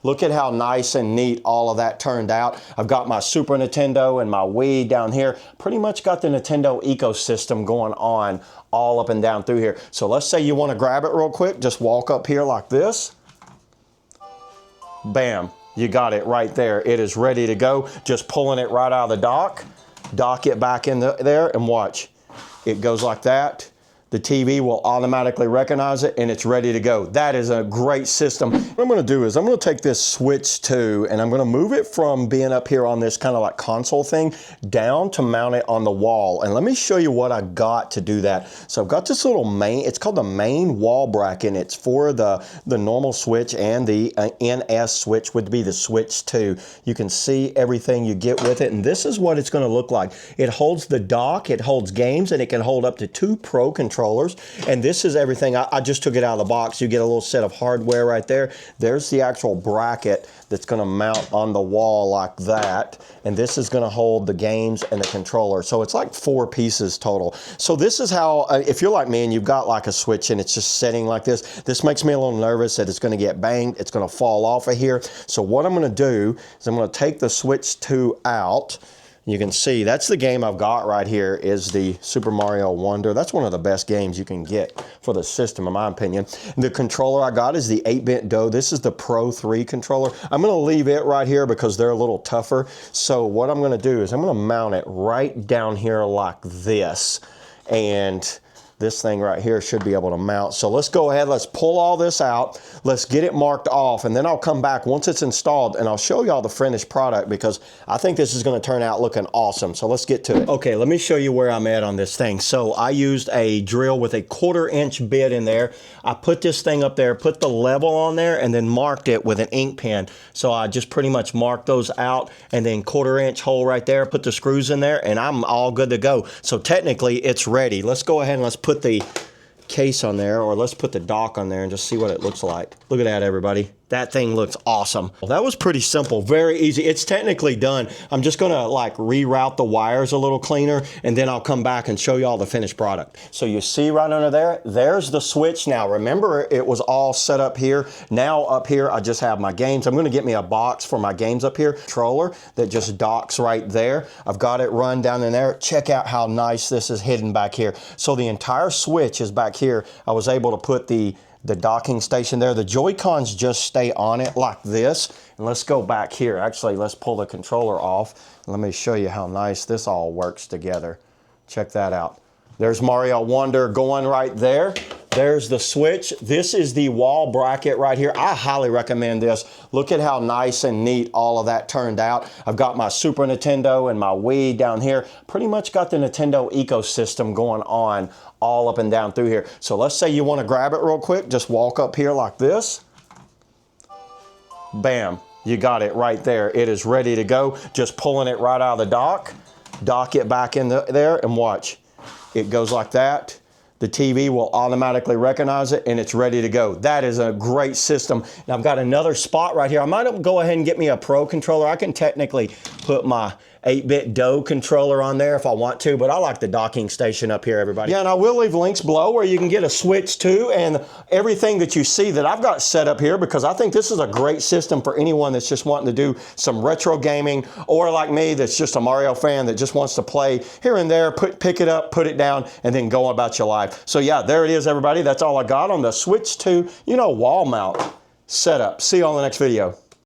Look at how nice and neat all of that turned out. I've got my Super Nintendo and my Wii down here. Pretty much got the Nintendo ecosystem going on all up and down through here. So let's say you want to grab it real quick. Just walk up here like this. Bam. You got it right there. It is ready to go. Just pulling it right out of the dock. Dock it back in there and watch. It goes like that. The TV will automatically recognize it and it's ready to go. That is a great system. What I'm gonna do is I'm gonna take this Switch 2 and I'm gonna move it from being up here on this kind of like console thing down to mount it on the wall. And let me show you what I got to do that. So I've got this little main, it's called the main wall bracket. And it's for the normal Switch and the NS Switch would be the Switch 2. You can see everything you get with it. And this is what it's gonna look like. It holds the dock, it holds games, and it can hold up to 2 Pro controllers. And this is everything. I just took it out of the box. You get a little set of hardware right there. There's the actual bracket that's going to mount on the wall like that. And this is going to hold the games and the controller. So it's like 4 pieces total. So this is how, if you're like me and you've got like a Switch and it's just sitting like this makes me a little nervous that it's going to get banged. It's going to fall off of here. So what I'm going to do is I'm going to take the Switch 2 out. You can see that's the game I've got right here is the Super Mario Wonder. That's one of the best games you can get for the system, in my opinion. The controller I got is the 8-bit Do. This is the Pro 3 controller. I'm going to leave it right here because they're a little tougher. So what I'm going to do is I'm going to mount it right down here like this. And this thing right here should be able to mount. So let's go ahead, let's pull all this out, let's get it marked off, and then I'll come back once it's installed and I'll show y'all the finished product because I think this is gonna turn out looking awesome. So let's get to it. Okay, let me show you where I'm at on this thing. So I used a drill with a 1/4 inch bit in there. I put this thing up there, put the level on there, and then marked it with an ink pen. So I just pretty much marked those out and then 1/4 inch hole right there, put the screws in there, and I'm all good to go. So technically it's ready. Let's go ahead and let's put the case on there, or let's put the dock on there and just see what it looks like. Look at that, everybody. That thing looks awesome. Well, that was pretty simple, very easy. It's technically done. I'm just gonna like reroute the wires a little cleaner and then I'll come back and show you all the finished product. So you see right under there, there's the Switch now. Remember, it was all set up here. Now up here, I just have my games. I'm gonna get me a box for my games up here. Controller that just docks right there. I've got it run down in there. Check out how nice this is hidden back here. So the entire Switch is back here. I was able to put the docking station there. The Joy-Cons just stay on it like this. And let's go back here. Actually, let's pull the controller off. Let me show you how nice this all works together. Check that out. There's Mario Wonder going right there. There's the Switch. This is the wall bracket right here. I highly recommend this. Look at how nice and neat all of that turned out. I've got my Super Nintendo and my Wii down here. Pretty much got the Nintendo ecosystem going on all up and down through here. So let's say you want to grab it real quick. Just walk up here like this. Bam. You got it right there. It is ready to go. Just pulling it right out of the dock. Dock it back in there and watch. It goes like that. The TV will automatically recognize it and it's ready to go. That is a great system. And I've got another spot right here. I might go ahead and get me a Pro controller. I can technically put my 8-bit Do controller on there if I want to, but I like the docking station up here, everybody. Yeah, and I will leave links below where you can get a Switch 2 and everything that you see that I've got set up here because I think this is a great system for anyone that's just wanting to do some retro gaming or like me that's just a Mario fan that just wants to play here and there, pick it up, put it down, and then go about your life. So yeah, there it is, everybody. That's all I got on the Switch 2, wall mount setup. See you on the next video.